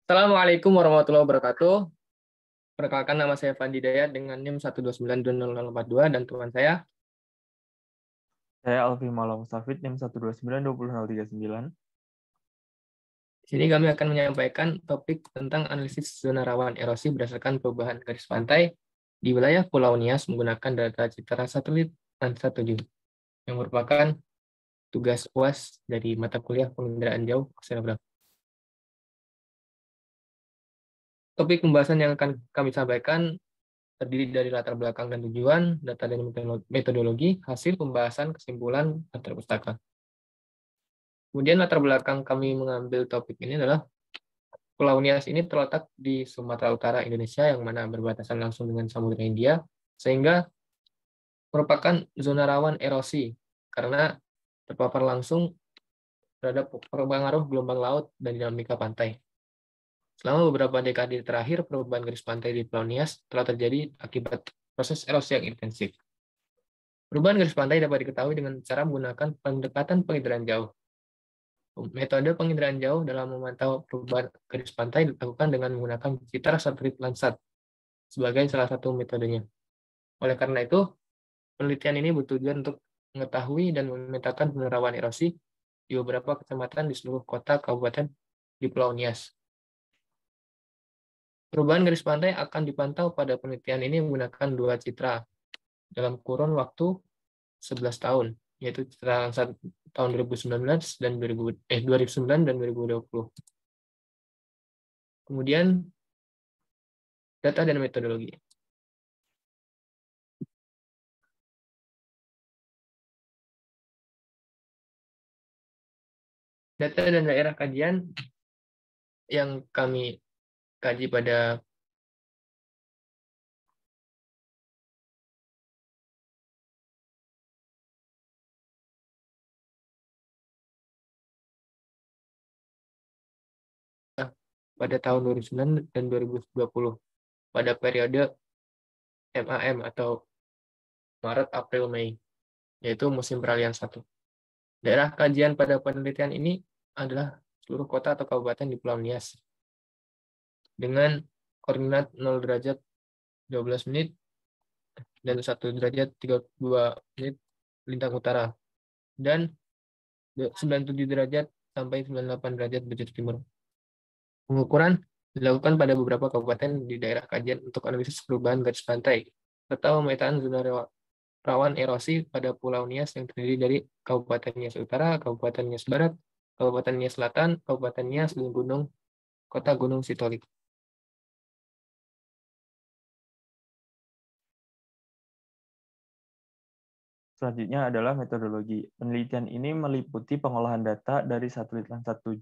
Assalamualaikum warahmatullahi wabarakatuh. Perkenalkan, nama saya Fandi Dayat dengan NIM 1292042 dan teman saya. Saya Alfi Malam Mustafid, NIM 1292039. Di sini kami akan menyampaikan topik tentang analisis zona rawan erosi berdasarkan perubahan garis pantai di wilayah Pulau Nias menggunakan data citra satelit Landsat 7 yang merupakan tugas UAS dari mata kuliah penginderaan jauh oceanografi. Topik pembahasan yang akan kami sampaikan terdiri dari latar belakang dan tujuan, data dan metodologi, hasil pembahasan, kesimpulan, antar pustaka. Kemudian latar belakang kami mengambil topik ini adalah Pulau Nias ini terletak di Sumatera Utara, Indonesia, yang mana berbatasan langsung dengan Samudra Hindia, sehingga merupakan zona rawan erosi karena terpapar langsung terhadap pengaruh gelombang laut dan dinamika pantai. Selama beberapa dekade terakhir, perubahan garis pantai di Pulau Nias telah terjadi akibat proses erosi yang intensif. Perubahan garis pantai dapat diketahui dengan cara menggunakan pendekatan penginderaan jauh. Metode penginderaan jauh dalam memantau perubahan garis pantai dilakukan dengan menggunakan citra satelit Landsat sebagai salah satu metodenya. Oleh karena itu, penelitian ini bertujuan untuk mengetahui dan memetakan penerawan erosi di beberapa kecamatan di seluruh kota kabupaten di Pulau Nias. Perubahan garis pantai akan dipantau pada penelitian ini menggunakan dua citra dalam kurun waktu 11 tahun, yaitu citra Landsat tahun 2019 dan 2009 dan 2020. Kemudian data dan metodologi. Data dan daerah kajian yang kami kaji pada tahun 2009 dan 2020 pada periode MAM atau Maret, April, Mei, yaitu musim peralihan 1. Daerah kajian pada penelitian ini adalah seluruh kota atau kabupaten di Pulau Nias dengan koordinat 0 derajat 12 menit dan 1 derajat 32 menit lintang utara dan 97 derajat sampai 98 derajat bujur timur. Pengukuran dilakukan pada beberapa kabupaten di daerah kajian untuk analisis perubahan garis pantai serta pemetaan zona rawan erosi pada Pulau Nias yang terdiri dari Kabupaten Nias Utara, Kabupaten Nias Barat, Kabupaten Nias Selatan, Kabupaten Nias, dan Kota Gunung Sitolik. Selanjutnya adalah metodologi. Penelitian ini meliputi pengolahan data dari satelit Landsat 7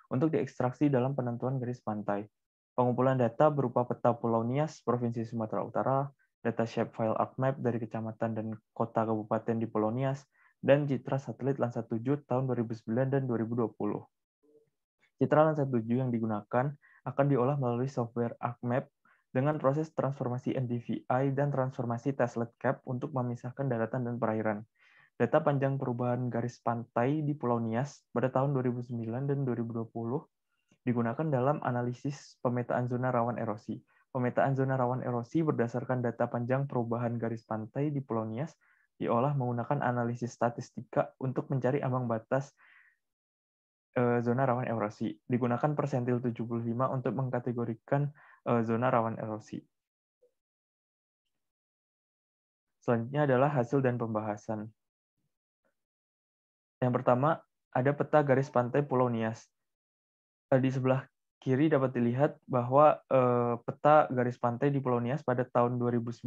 untuk diekstraksi dalam penentuan garis pantai. Pengumpulan data berupa peta Pulau Nias, Provinsi Sumatera Utara, data shapefile ArcMap dari kecamatan dan kota kabupaten di Pulau Nias, dan citra satelit Landsat 7 tahun 2009 dan 2020. Citra Landsat 7 yang digunakan akan diolah melalui software ArcMap dengan proses transformasi NDVI dan transformasi Teslet Cap untuk memisahkan daratan dan perairan. Data panjang perubahan garis pantai di Pulau Nias pada tahun 2009 dan 2020 digunakan dalam analisis pemetaan zona rawan erosi. Pemetaan zona rawan erosi berdasarkan data panjang perubahan garis pantai di Pulau Nias diolah menggunakan analisis statistika untuk mencari ambang batas zona rawan erosi. Digunakan persentil 75 untuk mengkategorikan zona rawan erosi. Selanjutnya adalah hasil dan pembahasan. Yang pertama, ada peta garis pantai Pulau Nias. Di sebelah kiri dapat dilihat bahwa peta garis pantai di Pulau Nias pada tahun 2009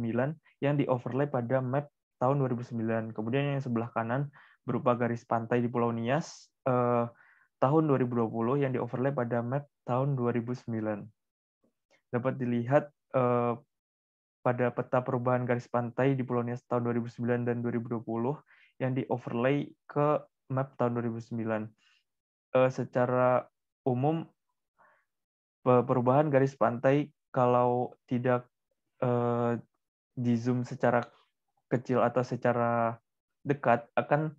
yang di-overlay pada map tahun 2009. Kemudian yang sebelah kanan berupa garis pantai di Pulau Nias tahun 2020 yang di-overlay pada map tahun 2009. Dapat dilihat pada peta perubahan garis pantai di Pulau Nias tahun 2009 dan 2020 yang di-overlay ke map tahun 2009. Secara umum, perubahan garis pantai kalau tidak di-zoom secara kecil atau secara dekat akan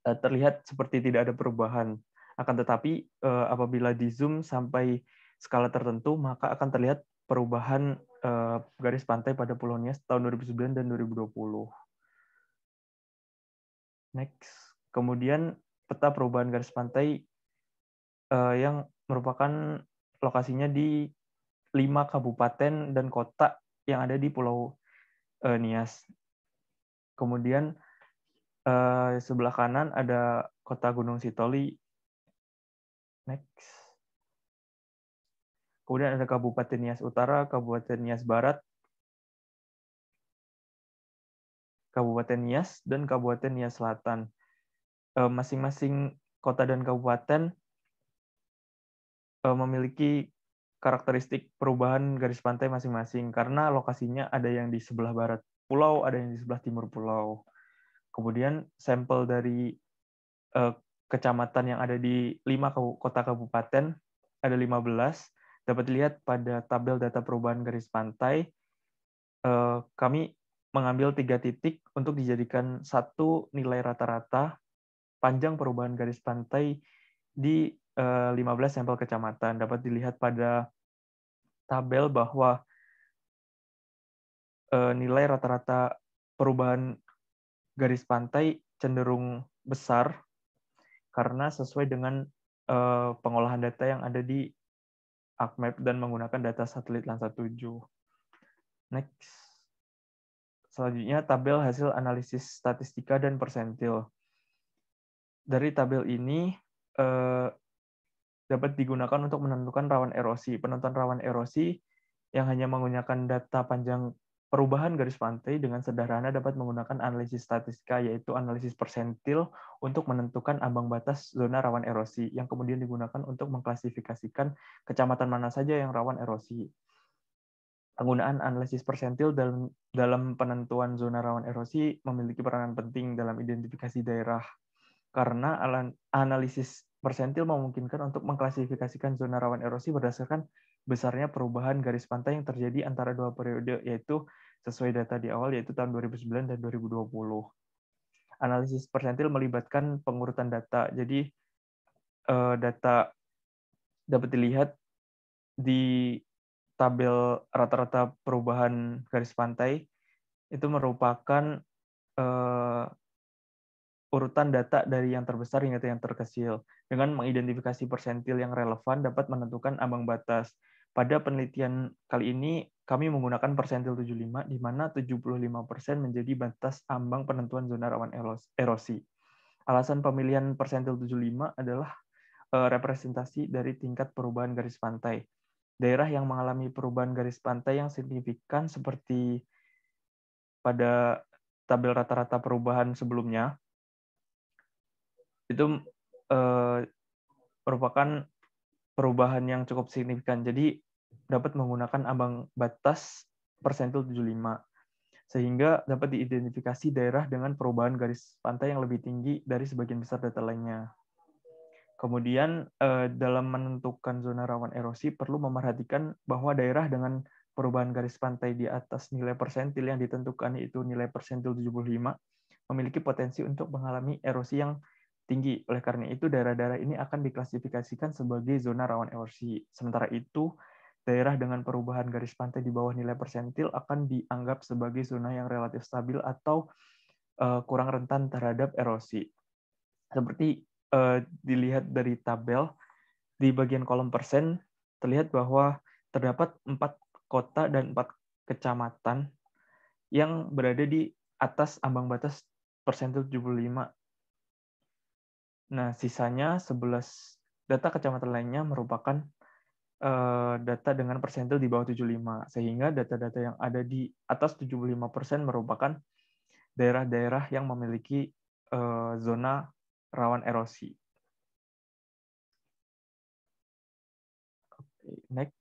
terlihat seperti tidak ada perubahan. Akan tetapi apabila di-zoom sampai skala tertentu, maka akan terlihat perubahan garis pantai pada Pulau Nias tahun 2009 dan 2020. Next. Kemudian peta perubahan garis pantai yang merupakan lokasinya di 5 kabupaten dan kota yang ada di Pulau Nias. Kemudian sebelah kanan ada kota Gunung Sitoli. Next. Kemudian ada Kabupaten Nias Utara, Kabupaten Nias Barat, Kabupaten Nias, dan Kabupaten Nias Selatan. Masing-masing kota dan kabupaten memiliki karakteristik perubahan garis pantai masing-masing karena lokasinya ada yang di sebelah barat pulau, ada yang di sebelah timur pulau. Kemudian sampel dari kecamatan yang ada di 5 kota kabupaten, ada 15, dapat dilihat pada tabel data perubahan garis pantai. Kami mengambil 3 titik untuk dijadikan satu nilai rata-rata panjang perubahan garis pantai di 15 sampel kecamatan. Dapat dilihat pada tabel bahwa nilai rata-rata perubahan garis pantai cenderung besar karena sesuai dengan pengolahan data yang ada di ArcMap dan menggunakan data satelit Landsat 7. Next. Selanjutnya tabel hasil analisis statistika dan persentil. Dari tabel ini dapat digunakan untuk menentukan rawan erosi. Penentuan rawan erosi yang hanya menggunakan data panjang perubahan garis pantai dengan sederhana dapat menggunakan analisis statistika, yaitu analisis persentil untuk menentukan ambang batas zona rawan erosi, yang kemudian digunakan untuk mengklasifikasikan kecamatan mana saja yang rawan erosi. Penggunaan analisis persentil dalam penentuan zona rawan erosi memiliki peranan penting dalam identifikasi daerah, karena analisis persentil memungkinkan untuk mengklasifikasikan zona rawan erosi berdasarkan besarnya perubahan garis pantai yang terjadi antara 2 periode, yaitu sesuai data di awal, yaitu tahun 2009 dan 2020. Analisis persentil melibatkan pengurutan data. Jadi, data dapat dilihat di tabel rata-rata perubahan garis pantai, itu merupakan urutan data dari yang terbesar hingga yang terkecil. Dengan mengidentifikasi persentil yang relevan dapat menentukan ambang batas. Pada penelitian kali ini, kami menggunakan persentil 75, di mana 75% menjadi batas ambang penentuan zona rawan erosi. Alasan pemilihan persentil 75 adalah representasi dari tingkat perubahan garis pantai. Daerah yang mengalami perubahan garis pantai yang signifikan seperti pada tabel rata-rata perubahan sebelumnya, itu merupakan perubahan yang cukup signifikan. Jadi dapat menggunakan ambang batas persentil 75, sehingga dapat diidentifikasi daerah dengan perubahan garis pantai yang lebih tinggi dari sebagian besar data lainnya. Kemudian dalam menentukan zona rawan erosi perlu memerhatikan bahwa daerah dengan perubahan garis pantai di atas nilai persentil yang ditentukan, yaitu nilai persentil 75, memiliki potensi untuk mengalami erosi yang tinggi. Oleh karena itu, daerah-daerah ini akan diklasifikasikan sebagai zona rawan erosi. Sementara itu, daerah dengan perubahan garis pantai di bawah nilai persentil akan dianggap sebagai zona yang relatif stabil atau kurang rentan terhadap erosi. Seperti dilihat dari tabel, di bagian kolom persen, terlihat bahwa terdapat 4 kota dan 4 kecamatan yang berada di atas ambang batas persentil 75. Nah, sisanya 11 data kecamatan lainnya merupakan data dengan persentil di bawah 75, sehingga data-data yang ada di atas 75% merupakan daerah-daerah yang memiliki zona rawan erosi. Next.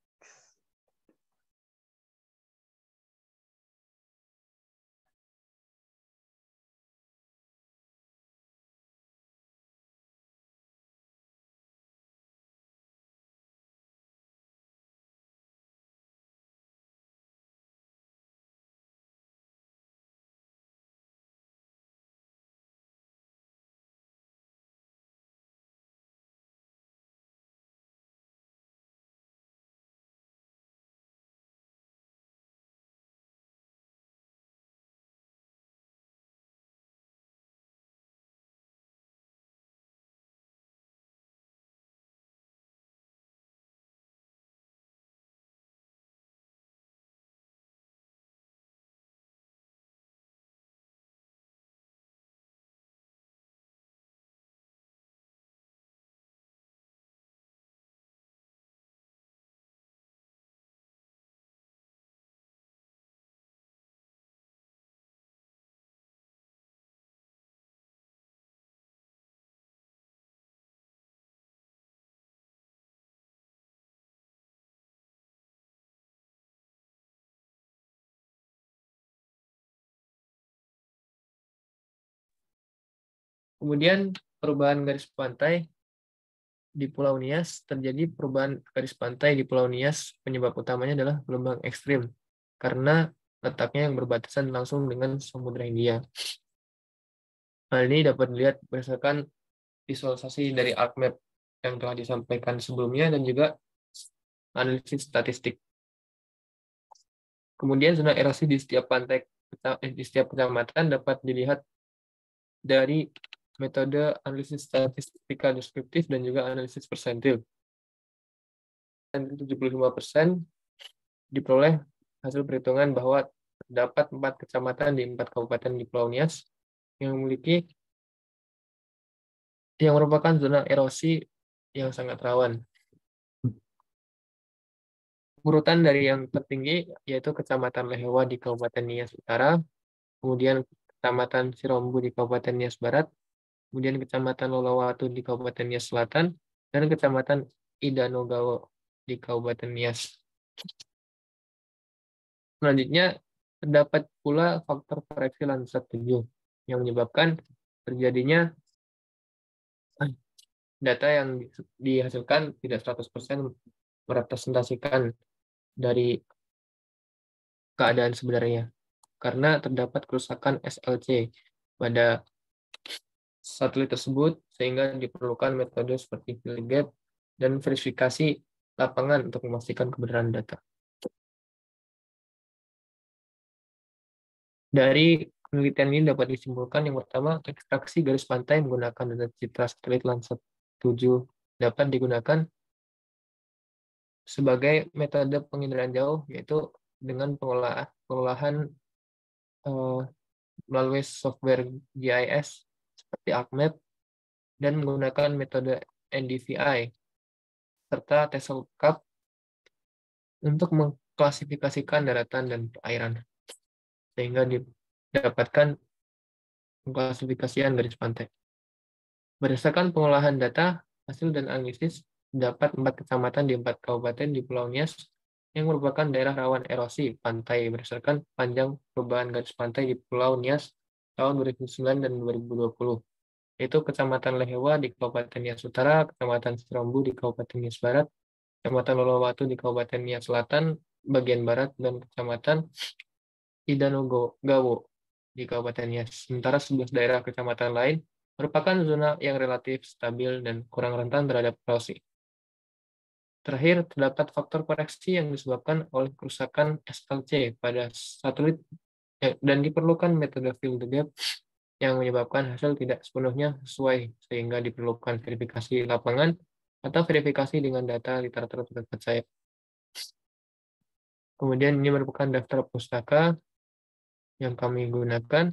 Kemudian perubahan garis pantai di Pulau Nias, terjadi perubahan garis pantai di Pulau Nias, penyebab utamanya adalah gelombang ekstrim, karena letaknya yang berbatasan langsung dengan Samudra Hindia. Hal ini dapat dilihat berdasarkan visualisasi dari ArcMap yang telah disampaikan sebelumnya dan juga analisis statistik. Kemudian zona erosi di setiap pantai di setiap kecamatan dapat dilihat dari metode analisis statistika deskriptif dan juga analisis persentil. Dan 75% diperoleh hasil perhitungan bahwa terdapat 4 kecamatan di 4 kabupaten di Pulau Nias yang merupakan zona erosi yang sangat rawan. Urutan dari yang tertinggi yaitu Kecamatan Lehewa di Kabupaten Nias Utara, kemudian Kecamatan Sirombu di Kabupaten Nias Barat, kemudian Kecamatan Lolowatu di Kabupaten Nias Selatan, dan Kecamatan Idanogawo di Kabupaten Nias. Selanjutnya, terdapat pula faktor koreksi Landsat 7 yang menyebabkan terjadinya data yang dihasilkan tidak 100% merepresentasikan dari keadaan sebenarnya, karena terdapat kerusakan SLC pada satelit tersebut, sehingga diperlukan metode seperti field gap dan verifikasi lapangan untuk memastikan kebenaran data. Dari penelitian ini dapat disimpulkan yang pertama, ekstraksi garis pantai menggunakan data citra satelit Landsat 7 dapat digunakan sebagai metode penginderaan jauh, yaitu dengan pengolahan melalui software GIS seperti ArcMap dan menggunakan metode NDVI serta TESELCAP untuk mengklasifikasikan daratan dan perairan, sehingga didapatkan pengklasifikasian garis pantai. Berdasarkan pengolahan data, hasil dan analisis, dapat 4 kecamatan di 4 kabupaten di Pulau Nias yang merupakan daerah rawan erosi pantai berdasarkan panjang perubahan garis pantai di Pulau Nias tahun 2009 dan 2020, yaitu Kecamatan Lehewa di Kabupaten Nias Utara, Kecamatan Sirombu di Kabupaten Nias Barat, Kecamatan Lolowatu di Kabupaten Nias Selatan bagian barat, dan Kecamatan Idanogawo di Kabupaten Nias. Sementara 11 daerah kecamatan lain merupakan zona yang relatif stabil dan kurang rentan terhadap erosi. Terakhir, terdapat faktor koreksi yang disebabkan oleh kerusakan SLC pada satelit dan diperlukan metode field gap yang menyebabkan hasil tidak sepenuhnya sesuai, sehingga diperlukan verifikasi lapangan atau verifikasi dengan data literatur terpercaya. Kemudian ini merupakan daftar pustaka yang kami gunakan,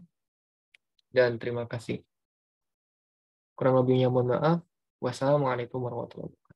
dan terima kasih. Kurang lebihnya mohon maaf. Wassalamualaikum warahmatullahi wabarakatuh.